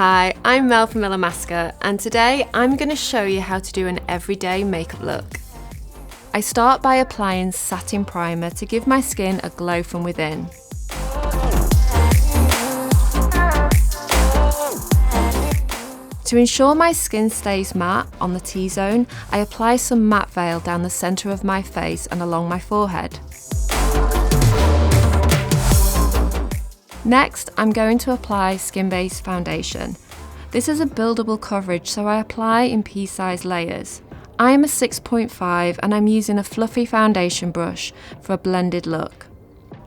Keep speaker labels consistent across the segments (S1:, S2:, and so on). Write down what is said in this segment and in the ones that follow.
S1: Hi, I'm Mel from Illamasqua, and today I'm going to show you how to do an everyday makeup look. I start by applying satin primer to give my skin a glow from within. To ensure my skin stays matte on the T-zone, I apply some matte veil down the centre of my face and along my forehead. Next, I'm going to apply skin-based foundation. This is a buildable coverage, so I apply in pea-sized layers. I am a 6.5 and I'm using a fluffy foundation brush for a blended look.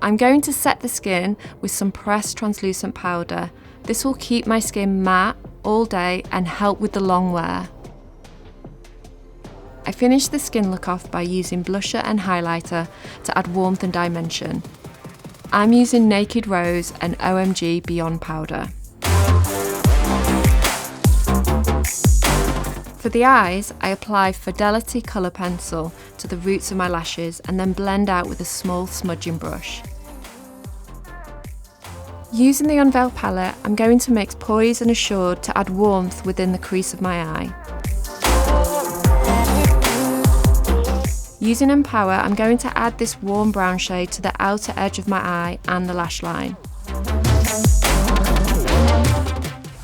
S1: I'm going to set the skin with some pressed translucent powder. This will keep my skin matte all day and help with the long wear. I finish the skin look off by using blusher and highlighter to add warmth and dimension. I'm using Naked Rose and OMG Beyond powder. For the eyes, I apply Fidelity colour pencil to the roots of my lashes and then blend out with a small smudging brush. Using the Unveil palette, I'm going to mix Poise and Assured to add warmth within the crease of my eye. Using Empower, I'm going to add this warm brown shade to the outer edge of my eye and the lash line.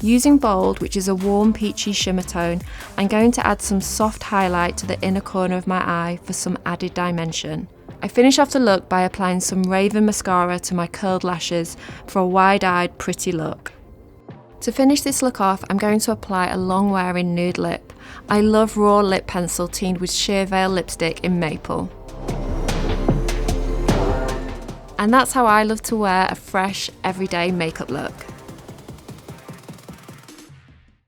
S1: Using Bold, which is a warm peachy shimmer tone, I'm going to add some soft highlight to the inner corner of my eye for some added dimension. I finish off the look by applying some Raven mascara to my curled lashes for a wide-eyed, pretty look. To finish this look off, I'm going to apply a long-wearing nude lip. I love raw lip pencil teamed with sheer veil lipstick in maple. And that's how I love to wear a fresh, everyday makeup look.